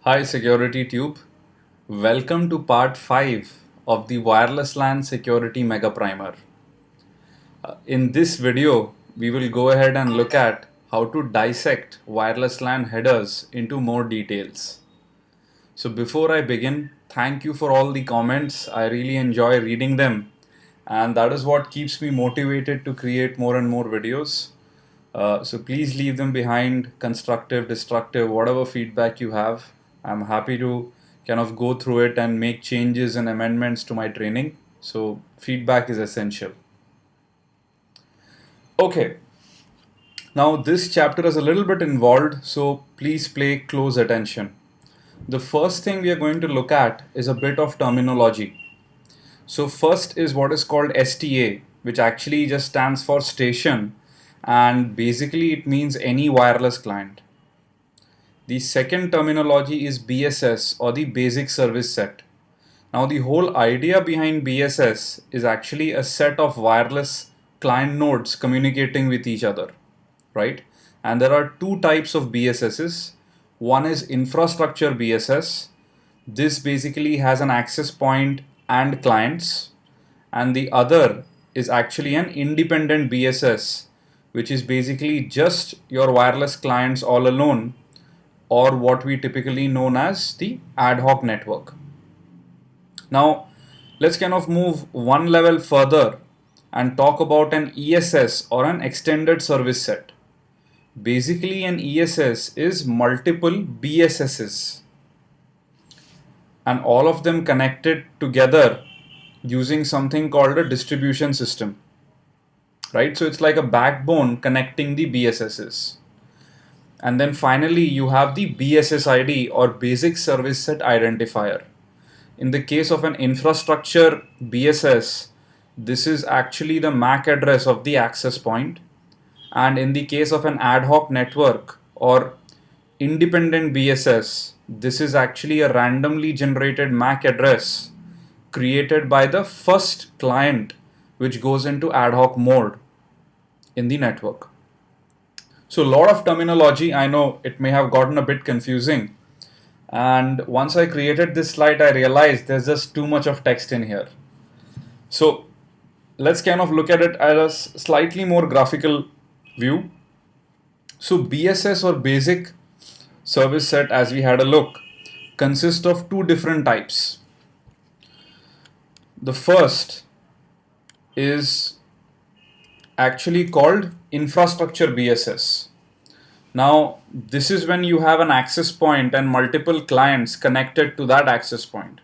Hi SecurityTube. Welcome to part 5 of the Wireless LAN Security Mega Primer. In this video, we will go ahead and look at how to dissect wireless LAN headers into more details. So before I begin, thank you for all the comments. I really enjoy reading them, and that is what keeps me motivated to create more and more videos. So please leave them behind, constructive, destructive, whatever feedback you have. I'm happy to kind of go through it and make changes and amendments to my training. So feedback is essential. Okay, now this chapter is a little bit involved, so please pay close attention. The first thing we are going to look at is a bit of terminology. So first is what is called STA, which actually just stands for station, and basically it means any wireless client. The second terminology is BSS, or the basic service set. Now the whole idea behind BSS is actually a set of wireless client nodes communicating with each other, right? And there are two types of BSSs. One is infrastructure BSS. This basically has an access point and clients, and the other is actually an independent BSS, which is basically just your wireless clients all alone, or what we typically known as the ad hoc network. Now let's kind of move one level further and talk about an ESS, or an extended service set. Basically an ESS is multiple BSSs, and all of them connected together using something called a distribution system, right? So it's like a backbone connecting the BSSs. And then finally you have the BSSID, or basic service set identifier. In the case of an infrastructure BSS, this is actually the MAC address of the access point. And in the case of an ad hoc network or independent BSS, this is actually a randomly generated MAC address created by the first client which goes into ad hoc mode in the network. So a lot of terminology. I know it may have gotten a bit confusing. And once I created this slide, I realized there's just too much of text in here. So let's kind of look at it at a slightly more graphical view. So BSS, or basic service set, as we had a look, consists of two different types. The first is actually called infrastructure BSS. Now this is when you have an access point and multiple clients connected to that access point.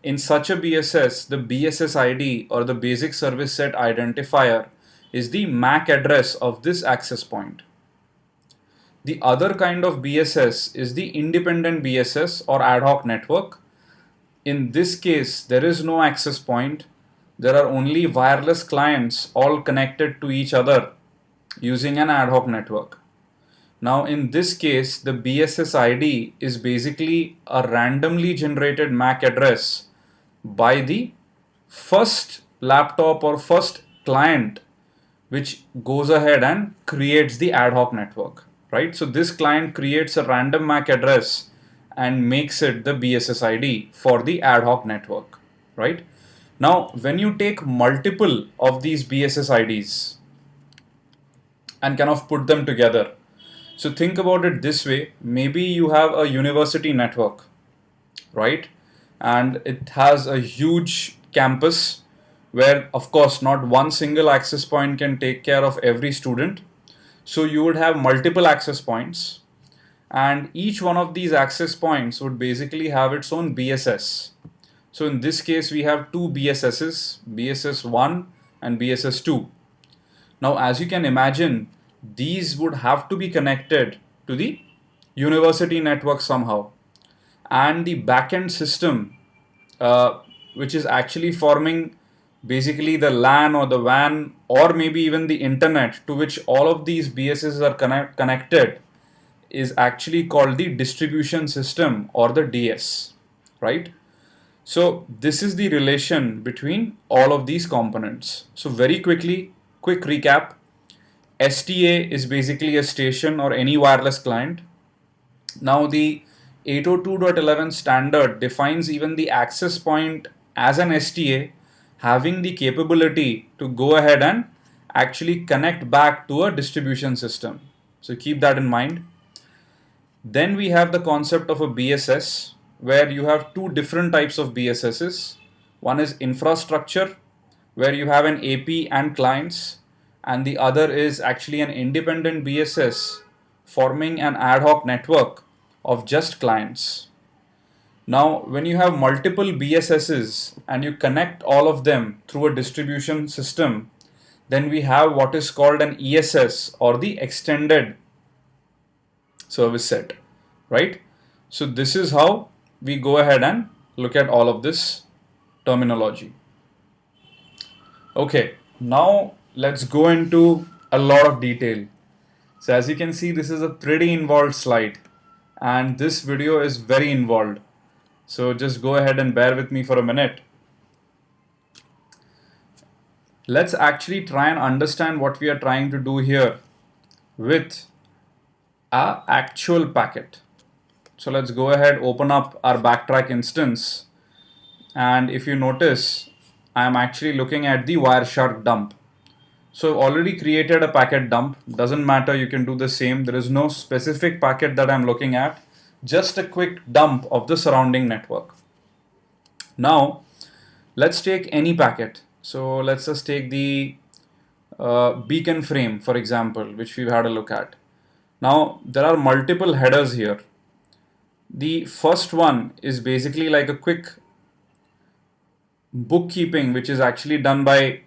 In such a BSS, the BSS ID, or the basic service set identifier, is the MAC address of this access point. The other kind of BSS is the independent BSS, or ad hoc network. In this case, there is no access point. There are only wireless clients all connected to each other using an ad hoc network. Now in this case, the BSS ID is basically a randomly generated MAC address by the first laptop or first client which goes ahead and creates the ad hoc network, right? So this client creates a random MAC address and makes it the BSS ID for the ad hoc network, right? Now when you take multiple of these BSS IDs and kind of put them together, so think about it this way. Maybe you have a university network, right? And it has a huge campus where, of course, not one single access point can take care of every student. So you would have multiple access points, and each one of these access points would basically have its own BSS. So in this case, we have two BSSs, BSS1 and BSS2. Now, as you can imagine, these would have to be connected to the university network somehow, and the backend system, which is actually forming basically the LAN or the WAN, or maybe even the internet to which all of these BSS are connected, is actually called the distribution system, or the DS, right? So this is the relation between all of these components. So very quickly, quick recap. STA is basically a station or any wireless client. Now the 802.11 standard defines even the access point as an STA having the capability to go ahead and actually connect back to a distribution system. So keep that in mind. Then we have the concept of a BSS, where you have two different types of BSSs. One is infrastructure, where you have an AP and clients, and the other is actually an independent BSS forming an ad hoc network of just clients. Now, when you have multiple BSSs and you connect all of them through a distribution system, then we have what is called an ESS, or the extended service set, right? So this is how we go ahead and look at all of this terminology. Okay, now let's go into a lot of detail. So as you can see, this is a pretty involved slide, and this video is very involved. So just go ahead and bear with me for a minute. Let's actually try and understand what we are trying to do here with our actual packet. So let's go ahead, open up our backtrack instance, and if you notice, I am actually looking at the Wireshark dump. So I've already created a packet dump. Doesn't matter, you can do the same. There is no specific packet that I'm looking at, just a quick dump of the surrounding network. Now let's take any packet. So let's just take the beacon frame, for example, which we've had a look at. Now there are multiple headers here. The first one is basically like a quick bookkeeping, which is actually done by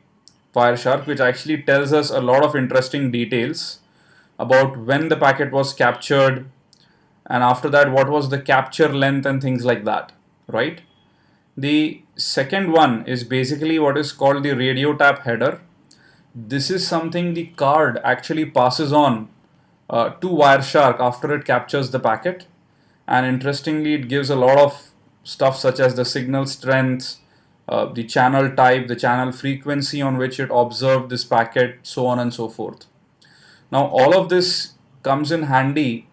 Wireshark, which actually tells us a lot of interesting details about when the packet was captured, and after that what was the capture length and things like that, right? The second one is basically what is called the radio tap header. This is something the card actually passes on to Wireshark after it captures the packet, and interestingly it gives a lot of stuff such as the signal strength, the channel type, the channel frequency on which it observed this packet, so on and so forth. Now all of this comes in handy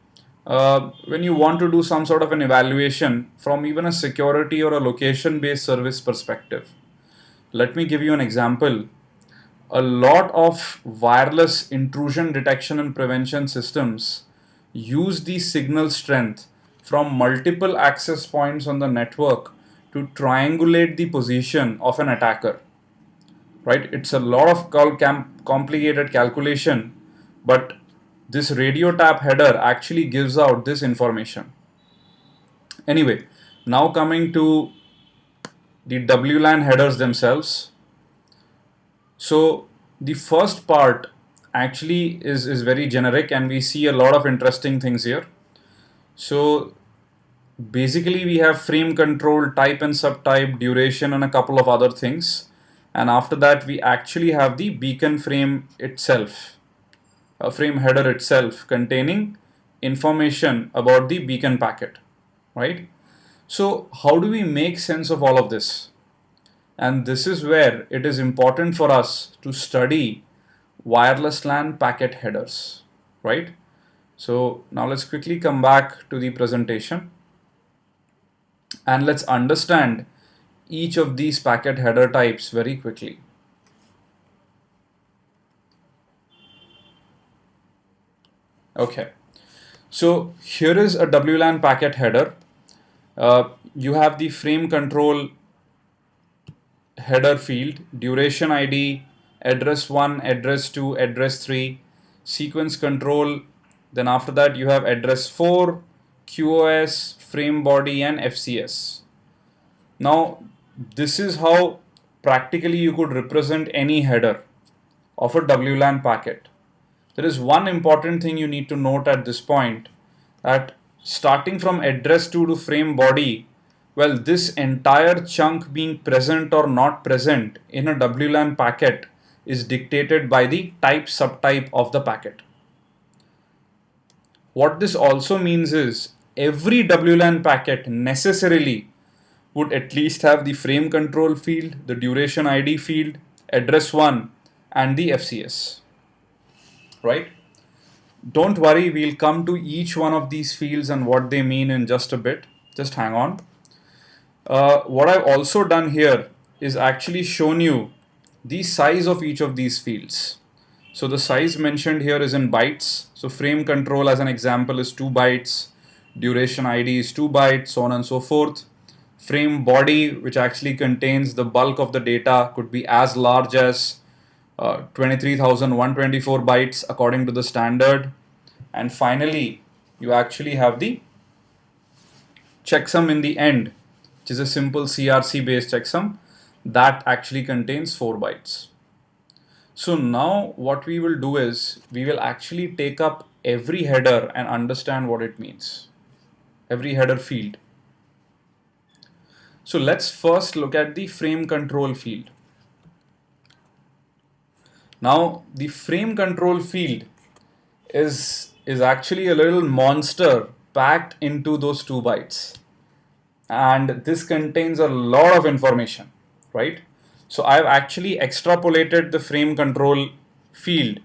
when you want to do some sort of an evaluation from even a security or a location based service perspective. Let me give you an example. A lot of wireless intrusion detection and prevention systems use the signal strength from multiple access points on the network to triangulate the position of an attacker, right? It's a lot of complicated calculation, but this radio tap header actually gives out this information. Anyway, now coming to the WLAN headers themselves. So the first part actually is very generic, and we see a lot of interesting things here. So basically we have frame control, type and subtype, duration, and a couple of other things. And after that we actually have the beacon frame itself, a frame header itself containing information about the beacon packet, right? So how do we make sense of all of this? And this is where it is important for us to study wireless LAN packet headers, right? So now let's quickly come back to the presentation and let's understand each of these packet header types very quickly. Okay, so here is a WLAN packet header. You have the frame control header field, duration ID, address 1, address 2, address 3, sequence control. Then after that you have address 4, QoS, frame body, and FCS. Now this is how practically you could represent any header of a WLAN packet. There is one important thing you need to note at this point, that starting from address 2 to frame body, well, this entire chunk being present or not present in a WLAN packet is dictated by the type subtype of the packet. What this also means is every WLAN packet necessarily would at least have the frame control field, the duration ID field, address 1, and the FCS, right? Don't worry, we'll come to each one of these fields and what they mean in just a bit. Just hang on. What I've also done here is actually shown you the size of each of these fields. So the size mentioned here is in bytes. So frame control as an example is 2 bytes, duration ID is 2 bytes, so on and so forth. Frame body, which actually contains the bulk of the data, could be as large as 23,124 bytes according to the standard. And finally, you actually have the checksum in the end, which is a simple CRC based checksum that actually contains 4 bytes. So now what we will do is we will actually take up every header and understand what it means, every header field. So let's first look at the frame control field. Now the frame control field is actually a little monster packed into those 2 bytes, and this contains a lot of information, right? So I've actually extrapolated the frame control field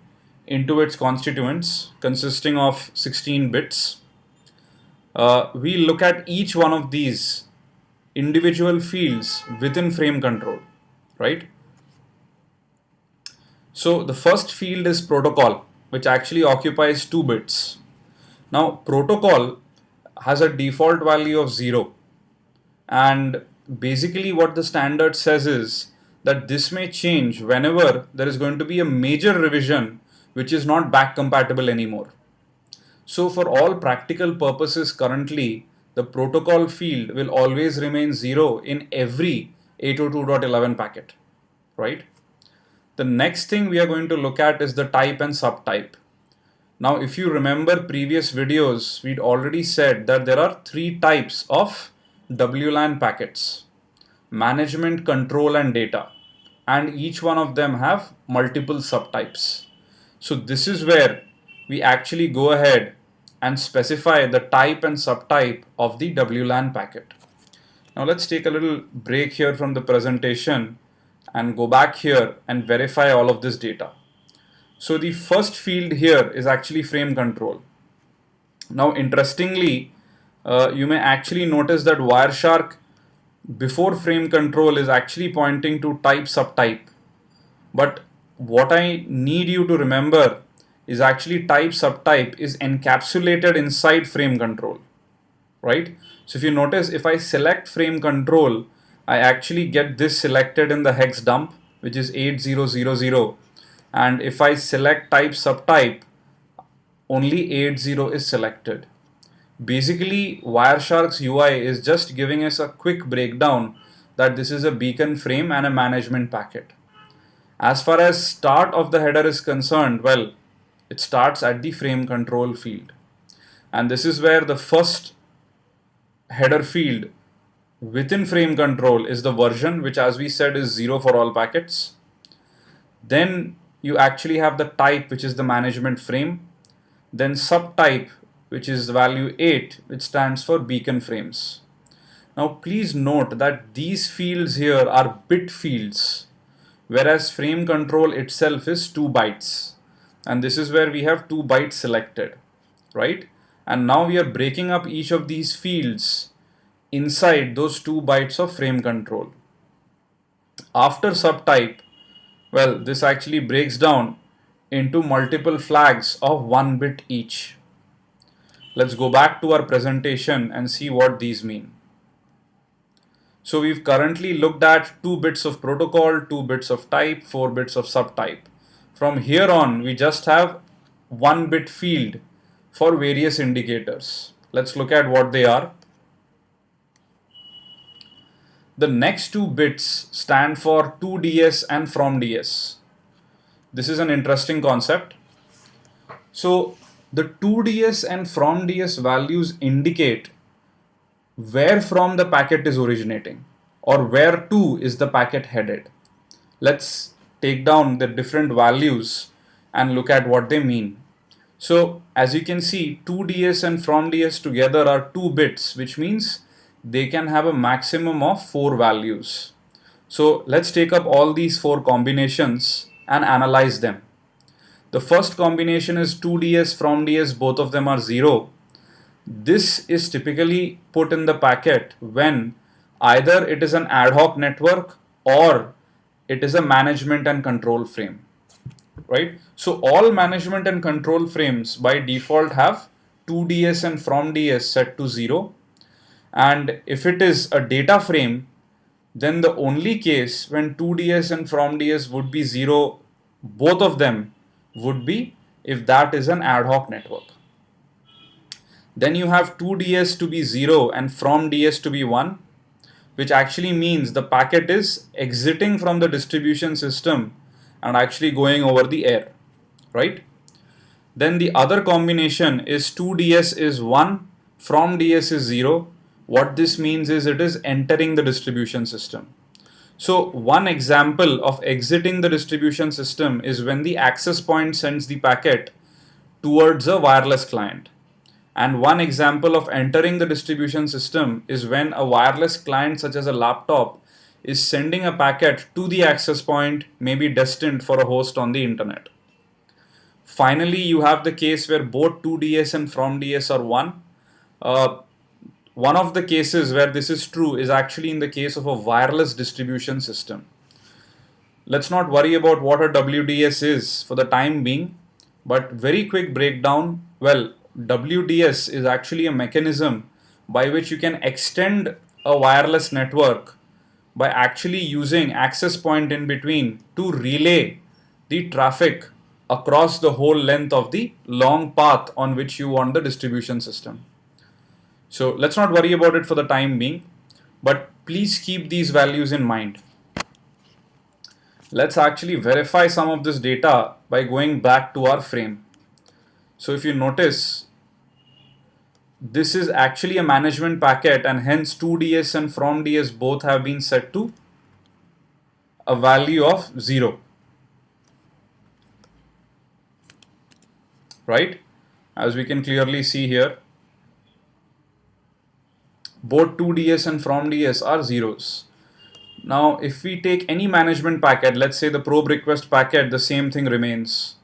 into its constituents consisting of 16 bits. We look at each one of these individual fields within frame control, right? So the first field is protocol, which actually occupies 2 bits. Now protocol has a default value of 0, and basically what the standard says is that this may change whenever there is going to be a major revision which is not back compatible anymore. So for all practical purposes currently, the protocol field will always remain 0 in every 802.11 packet, right? The next thing we are going to look at is the type and subtype. Now if you remember previous videos, we'd already said that there are 3 types of WLAN packets: management, control and data, and each one of them have multiple subtypes. So this is where we actually go ahead and specify the type and subtype of the WLAN packet. Now let's take a little break here from the presentation and go back here and verify all of this data. So the first field here is actually frame control. Now interestingly, you may actually notice that Wireshark before frame control is actually pointing to type subtype. But what I need you to remember is actually type subtype is encapsulated inside frame control, right? So if you notice, if I select frame control, I actually get this selected in the hex dump, which is 8000, and if I select type subtype, only 80 is selected. Basically, Wireshark's UI is just giving us a quick breakdown that this is a beacon frame and a management packet. As far as start of the header is concerned, well, it starts at the frame control field. And this is where the first header field within frame control is the version, which as we said is 0 for all packets. Then you actually have the type, which is the management frame. Then subtype, which is the value 8, which stands for beacon frames. Now please note that these fields here are bit fields, whereas frame control itself is 2 bytes. And this is where we have 2 bytes selected, right? And now we are breaking up each of these fields inside those 2 bytes of frame control. After subtype, well, this actually breaks down into multiple flags of 1 bit each. Let's go back to our presentation and see what these mean. So we've currently looked at 2 bits of protocol, 2 bits of type, 4 bits of subtype. From here on, we just have 1 bit field for various indicators. Let's look at what they are. The next 2 bits stand for to_ds and from_ds. This is an interesting concept. So the to_ds and from_ds values indicate where from the packet is originating or where to is the packet headed. Let's take down the different values and look at what they mean. So as you can see, to_ds and from_ds together are 2 bits, which means they can have a maximum of 4 values. So let's take up all these 4 combinations and analyze them. The first combination is 2ds from ds, both of them are 0. This is typically put in the packet when either it is an ad hoc network or it is a management and control frame, right? So all management and control frames by default have 2ds and from ds set to 0. And if it is a data frame, then the only case when 2ds and from ds would be 0, both of them would be if that is an ad hoc network. Then you have 2ds to be 0 and from ds to be 1, which actually means the packet is exiting from the distribution system and actually going over the air, right? Then the other combination is 2ds is 1, from ds is 0. What this means is it is entering the distribution system. So one example of exiting the distribution system is when the access point sends the packet towards a wireless client. And one example of entering the distribution system is when a wireless client such as a laptop is sending a packet to the access point, maybe destined for a host on the internet. Finally, you have the case where both 2ds and from ds are 1. One of the cases where this is true is actually in the case of a wireless distribution system. Let's not worry about what a WDS is for the time being, but very quick breakdown. Well, WDS is actually a mechanism by which you can extend a wireless network by actually using access point in between to relay the traffic across the whole length of the long path on which you want the distribution system. So let's not worry about it for the time being, but please keep these values in mind. Let's actually verify some of this data by going back to our frame. So if you notice, this is actually a management packet, and hence 2ds and from ds both have been set to a value of 0. Right? As we can clearly see here, both 2ds and from ds are zeros. Now, if we take any management packet, let's say the probe request packet, the same thing remains.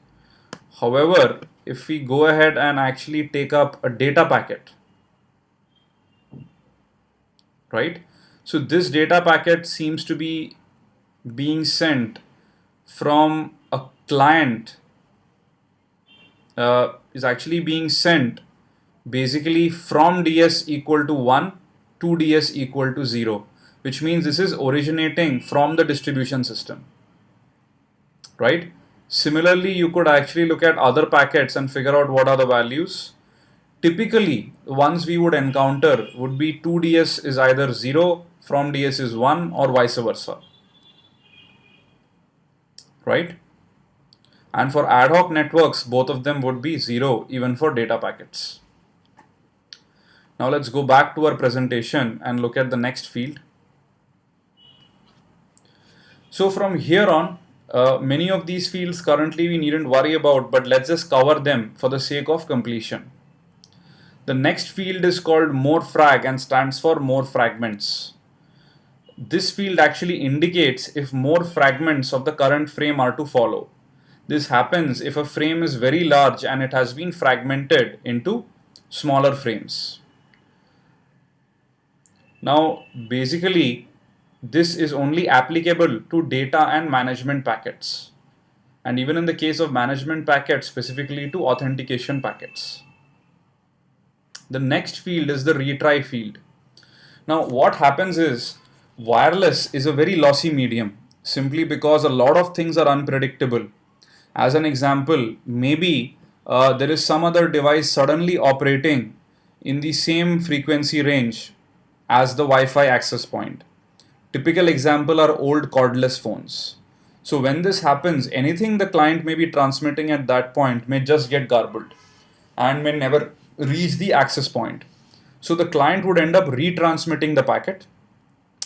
However, if we go ahead and actually take up a data packet, right? So this data packet seems to be being sent from a client, is actually being sent basically from ds equal to 1 to ds equal to 0, which means this is originating from the distribution system, right? Similarly, you could actually look at other packets and figure out what are the values. Typically, the ones we would encounter would be 2ds is either 0, from ds is 1, or vice versa, right? And for ad hoc networks, both of them would be 0 even for data packets. Now let's go back to our presentation and look at the next field. So from here on, many of these fields currently we needn't worry about, but let's just cover them for the sake of completion. The next field is called more frag and stands for more fragments. This field actually indicates if more fragments of the current frame are to follow. This happens if a frame is very large and it has been fragmented into smaller frames. Now, basically, this is only applicable to data and management packets, and even in the case of management packets, specifically to authentication packets. The next field is the retry field. Now, what happens is wireless is a very lossy medium simply because a lot of things are unpredictable. As an example, maybe there is some other device suddenly operating in the same frequency range as the Wi-Fi access point. Typical example are old cordless phones. So when this happens, anything the client may be transmitting at that point may just get garbled and may never reach the access point. So the client would end up retransmitting the packet,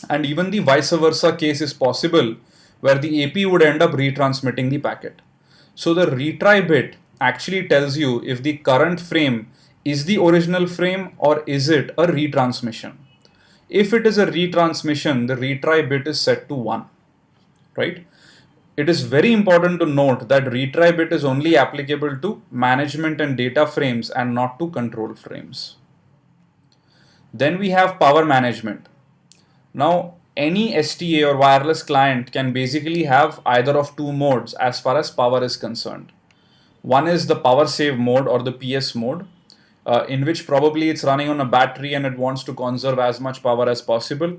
and even the vice versa case is possible where the AP would end up retransmitting the packet. So the retry bit actually tells you if the current frame is the original frame or is it a retransmission. If it is a retransmission, the retry bit is set to 1, right? it is very important to note that retry bit is only applicable to management and data frames and not to control frames. Then we have power management. Now, any STA or wireless client can basically have either of two modes as far as power is concerned. One is the power save mode or the PS mode, in which probably it's running on a battery and it wants to conserve as much power as possible.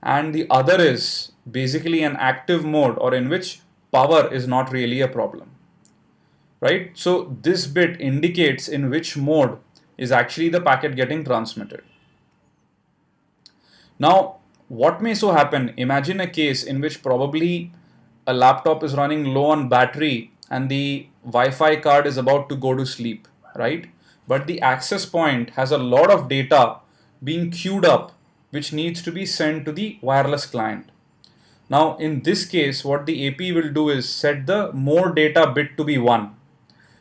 And the other is basically an active mode, or in which power is not really a problem, right? So this bit indicates in which mode is actually the packet getting transmitted. Now, what may so happen, imagine a case in which probably a laptop is running low on battery and the Wi-Fi card is about to go to sleep, right? But the access point has a lot of data being queued up which needs to be sent to the wireless client. Now, in this case, what the AP will do is set the more data bit to be 1.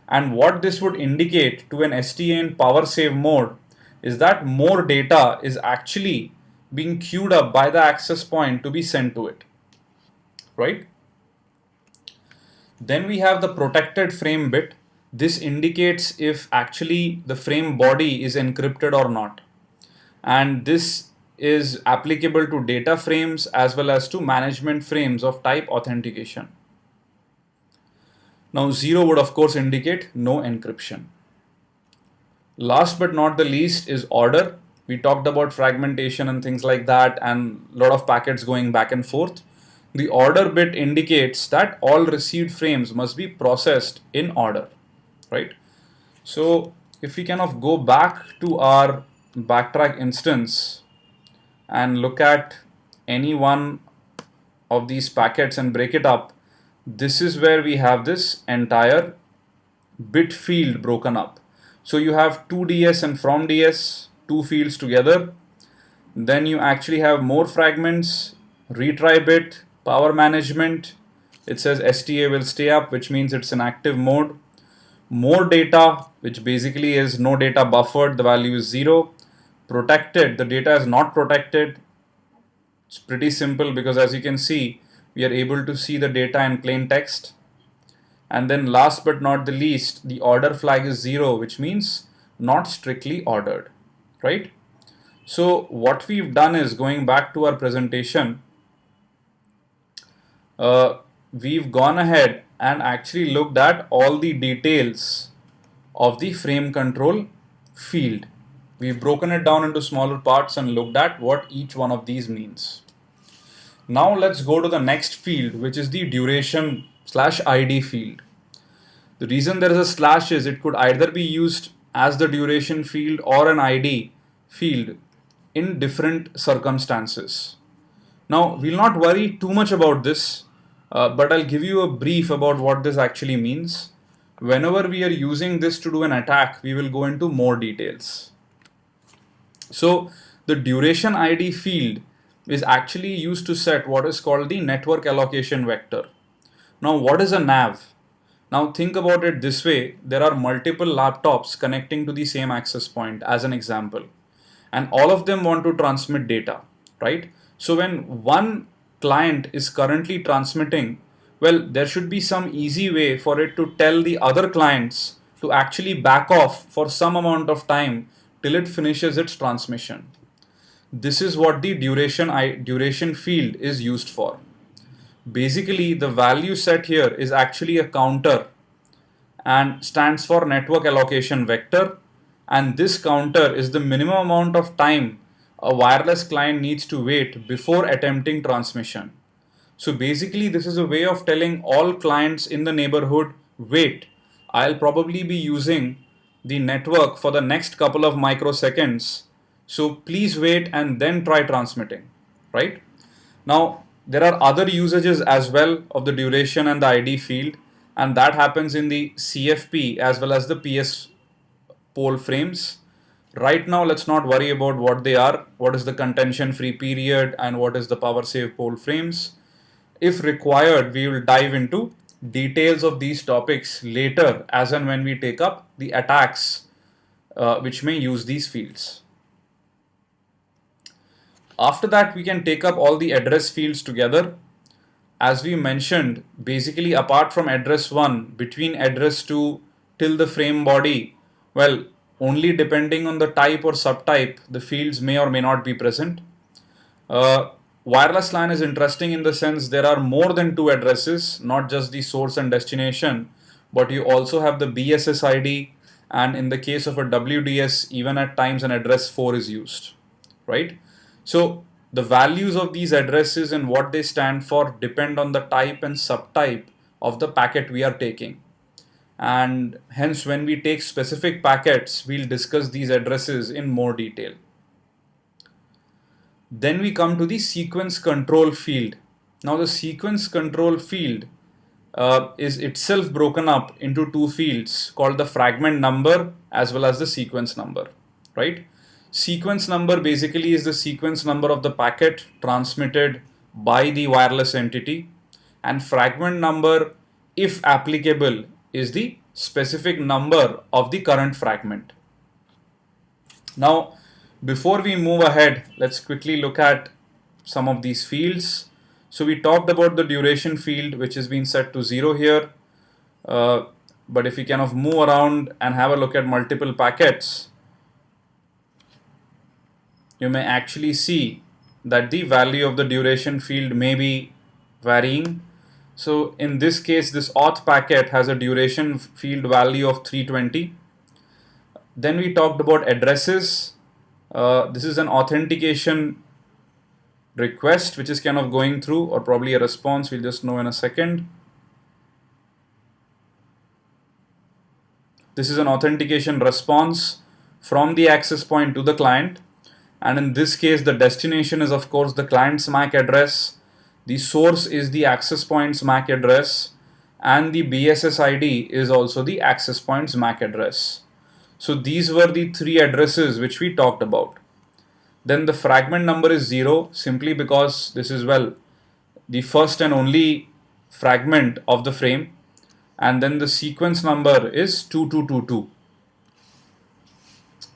And what this would indicate to an STA in power save mode is that more data is actually being queued up by the access point to be sent to it, right? Then we have the protected frame bit. This indicates if actually the frame body is encrypted or not. And this is applicable to data frames as well as to management frames of type authentication. Now 0 would of course indicate no encryption. Last but not the least is order. We talked about fragmentation and things like that and a lot of packets going back and forth. The order bit indicates that all received frames must be processed in order, right? So if we kind of go back to our backtrack instance and look at any one of these packets and break it up, this is where we have this entire bit field broken up. So you have to DS and from DS, two fields together. Then you actually have more fragments, retry bit, power management. It says STA will stay up, which means it's in active mode. More data, which basically is no data buffered, the value is 0. Protected, the data is not protected. It's pretty simple because as you can see, we are able to see the data in plain text. And then last but not the least, the order flag is 0, which means not strictly ordered, right? So what we've done is, going back to our presentation, we've gone ahead and actually looked at all the details of the frame control field. We've broken it down into smaller parts and looked at what each one of these means. Now let's go to the next field, which is the duration/ID field. The reason there is a slash is it could either be used as the duration field or an ID field in different circumstances. Now we'll not worry too much about this, but I'll give you a brief about what this actually means. Whenever we are using this to do an attack, we will go into more details. So the duration ID field is actually used to set what is called the network allocation vector. Now what is a NAV? Now think about it this way, there are multiple laptops connecting to the same access point as an example, and all of them want to transmit data, right? So when one client is currently transmitting, well, there should be some easy way for it to tell the other clients to actually back off for some amount of time till it finishes its transmission. This is what the duration field is used for. Basically, the value set here is actually a counter and stands for network allocation vector, and this counter is the minimum amount of time a wireless client needs to wait before attempting transmission. So basically this is a way of telling all clients in the neighborhood, wait, I'll probably be using the network for the next couple of microseconds, so please wait and then try transmitting, right? Now there are other usages as well of the duration and the ID field, and that happens in the CFP as well as the PS pole frames. Right now let's not worry about what they are, what is the contention free period and what is the power save pole frames. If required, we will dive into details of these topics later as and when we take up the attacks which may use these fields. After that, we can take up all the address fields together. as we mentioned, basically apart from address 1, between address 2 till the frame body, well, only depending on the type or subtype, the fields may or may not be present. Uh, Wireless LAN is interesting in the sense there are more than two addresses, not just the source and destination, but you also have the BSS ID, and in the case of a WDS, even at times an address 4 is used, right? So the values of these addresses and what they stand for depend on the type and subtype of the packet we are taking. And hence, when we take specific packets, we'll discuss these addresses in more detail. Then we come to the sequence control field. Now the sequence control field is itself broken up into two fields called the fragment number as well as the sequence number, right? Sequence number basically is the sequence number of the packet transmitted by the wireless entity, and fragment number, if applicable, is the specific number of the current fragment. Now, before we move ahead, let's quickly look at some of these fields. So we talked about the duration field, which has been set to 0 here. But if we kind of move around and have a look at multiple packets, you may actually see that the value of the duration field may be varying. So in this case, this auth packet has a duration field value of 320. Then we talked about addresses. This is an authentication request which is kind of going through, or probably a response, we'll just know in a second. This is an authentication response from the access point to the client, and in this case the destination is of course the client's MAC address, the source is the access point's MAC address, and the BSS ID is also the access point's MAC address. So these were the three addresses which we talked about. Then the fragment number is 0 simply because this is, well, the first and only fragment of the frame, and then the sequence number is 2222,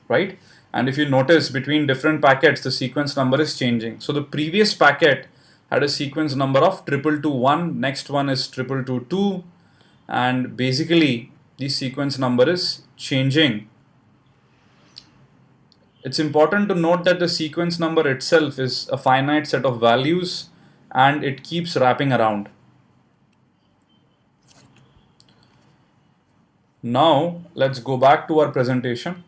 right? And if you notice, between different packets the sequence number is changing. So the previous packet had a sequence number of 2221, next one is 2222, and basically the sequence number is changing. It's important to note that the sequence number itself is a finite set of values and it keeps wrapping around. Now let's go back to our presentation.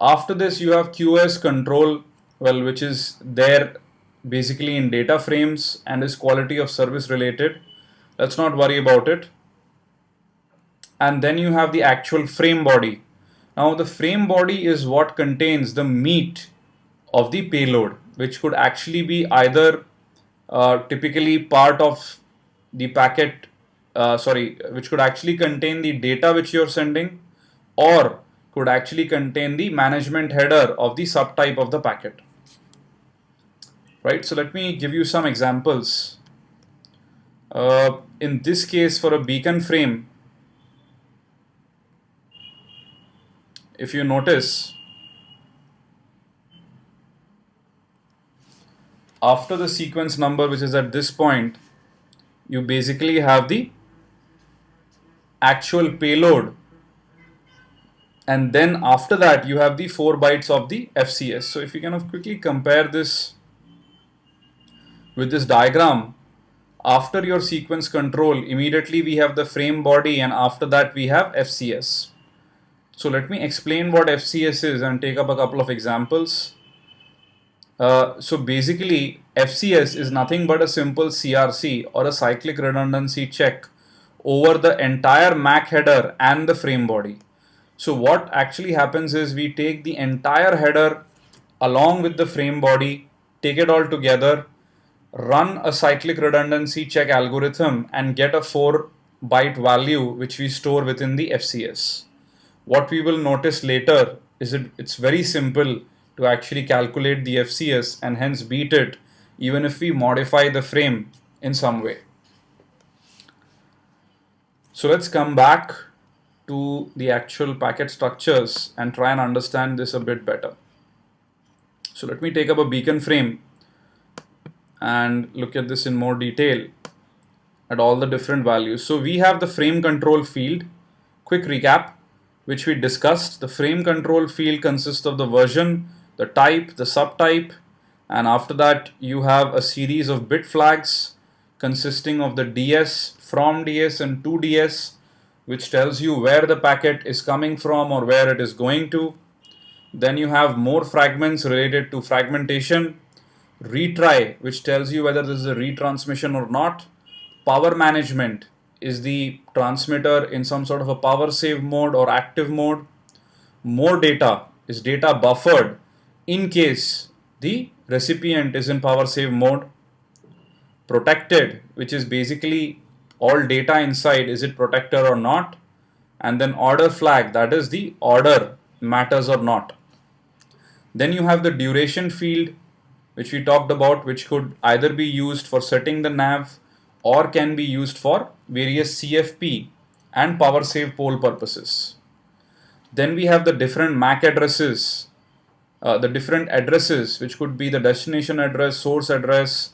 After this you have QoS control, well, which is there basically in data frames and is quality of service related. Let's not worry about it. And then you have the actual frame body. Now the frame body is what contains the meat of the payload, which could actually be either typically part of the packet, which could actually contain the data which you're sending, or could actually contain the management header of the subtype of the packet. Right, so let me give you some examples. In this case, for a beacon frame, if you notice, after the sequence number, which is at this point, you basically have the actual payload, and then after that you have the 4 bytes of the FCS. So if you kind of quickly compare this with this diagram, after your sequence control, immediately we have the frame body, and after that we have FCS. So let me explain what FCS is and take up a couple of examples. So basically FCS is nothing but a simple CRC, or a cyclic redundancy check, over the entire MAC header and the frame body. So what actually happens is we take the entire header along with the frame body, take it all together, run a cyclic redundancy check algorithm, and get a 4 byte value which we store within the FCS. What we will notice later is it's very simple to actually calculate the FCS and hence beat it even if we modify the frame in some way. So let's come back to the actual packet structures and try and understand this a bit better. So let me take up a beacon frame. and look at this in more detail at all the different values. So we have the frame control field. Quick recap, which we discussed. The frame control field consists of the version, the type, the subtype, and after that you have a series of bit flags consisting of the DS, from DS and to DS, which tells you where the packet is coming from or where it is going to. Then you have more fragments related to fragmentation, retry, which tells you whether this is a retransmission or not. Power management is the transmitter in some sort of a power save mode or active mode. More data is data buffered in case the recipient is in power save mode. Protected, which is basically all data inside, is it protected or not. And then order flag, that is the order matters or not. Then you have the duration field, which we talked about, which could either be used for setting the nav or can be used for various CFP and power save pole purposes. Then we have the different MAC addresses, which could be the destination address, source address,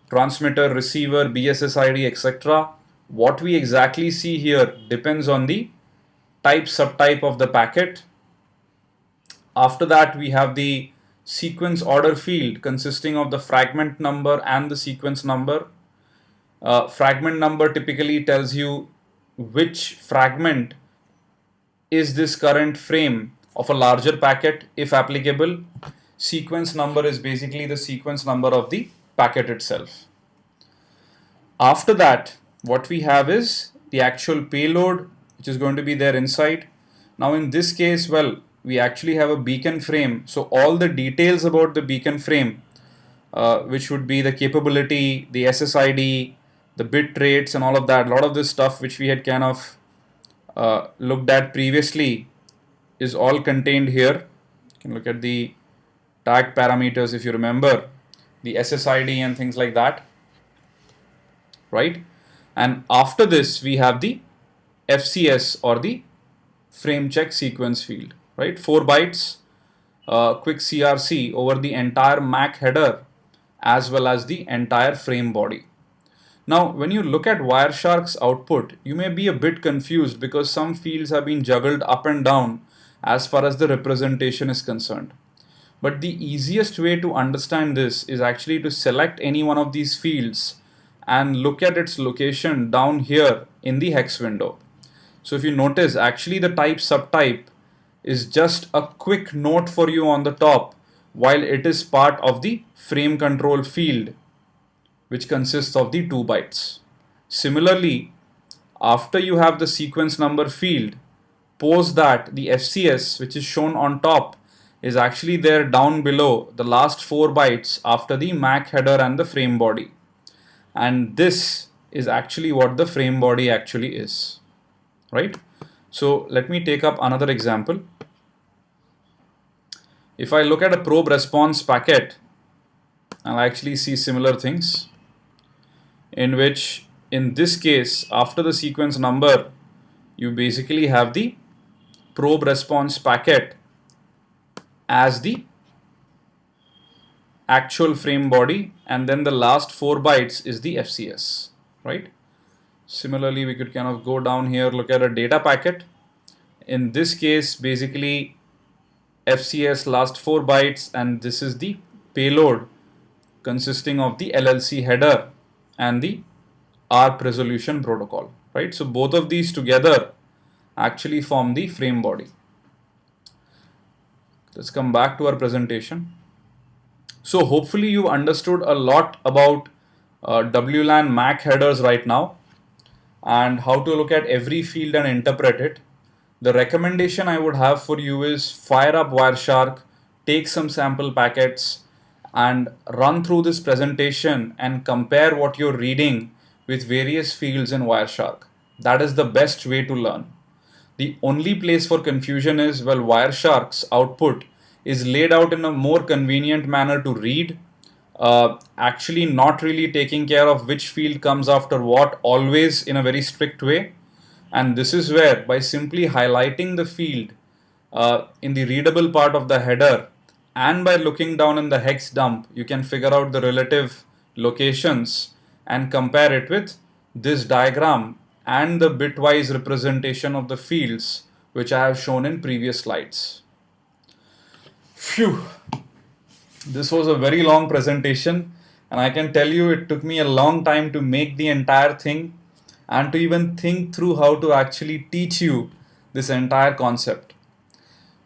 transmitter, receiver, BSSID, etc. What we exactly see here depends on the type, subtype of the packet. After that, we have the sequence order field consisting of the fragment number and the sequence number. Fragment number typically tells you which fragment is this current frame of a larger packet, if applicable. Sequence number is basically the sequence number of the packet itself. After that, what we have is the actual payload, which is going to be there inside. Now in this case, well, we actually have a beacon frame. So all the details about the beacon frame, which would be the capability, the SSID, the bit rates and all of that, a lot of this stuff which we had kind of looked at previously is all contained here. You can look at the tag parameters if you remember, the SSID and things like that, right? And after this we have the FCS or the frame check sequence field, right? 4 bytes, quick CRC over the entire MAC header as well as the entire frame body. Now, when you look at Wireshark's output, you may be a bit confused because some fields have been juggled up and down as far as the representation is concerned. But the easiest way to understand this is actually to select any one of these fields and look at its location down here in the hex window. So if you notice, actually the type subtype is just a quick note for you on the top, while it is part of the frame control field, which consists of the 2 bytes. Similarly, after you have the sequence number field, post that the FCS, which is shown on top, is actually there down below the last 4 bytes after the MAC header and the frame body. And this is actually what the frame body actually is, right? So let me take up another example. If I look at a probe response packet, I'll actually see similar things, in which in this case, after the sequence number, you basically have the probe response packet as the actual frame body, and then the last 4 bytes is the FCS, right? Similarly, we could kind of go down here, look at a data packet. In this case, basically FCS last 4 bytes, and this is the payload consisting of the LLC header and the ARP resolution protocol, right? So both of these together actually form the frame body. Let's come back to our presentation. So hopefully you understood a lot about WLAN MAC headers right now and how to look at every field and interpret it. The recommendation I would have for you is fire up Wireshark, take some sample packets and run through this presentation and compare what you're reading with various fields in Wireshark. That is the best way to learn. The only place for confusion is, well, Wireshark's output is laid out in a more convenient manner to read, actually not really taking care of which field comes after what always in a very strict way. And this is where, by simply highlighting the field in the readable part of the header and by looking down in the hex dump, you can figure out the relative locations and compare it with this diagram and the bitwise representation of the fields which I have shown in previous slides. Phew, this was a very long presentation, and I can tell you it took me a long time to make the entire thing and to even think through how to actually teach you this entire concept.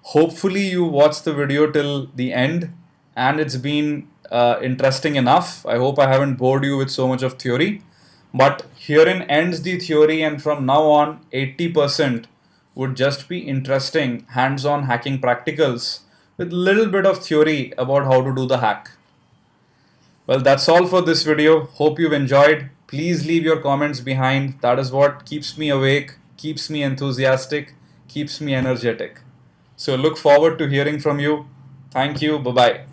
Hopefully you watched the video till the end and it's been interesting enough. I hope I haven't bored you with so much of theory, but herein ends the theory, and from now on 80% would just be interesting hands-on hacking practicals with little bit of theory about how to do the hack. Well, that's all for this video. Hope you've enjoyed. Please leave your comments behind. That is what keeps me awake, keeps me enthusiastic, keeps me energetic. So look forward to hearing from you. Thank you. Bye-bye.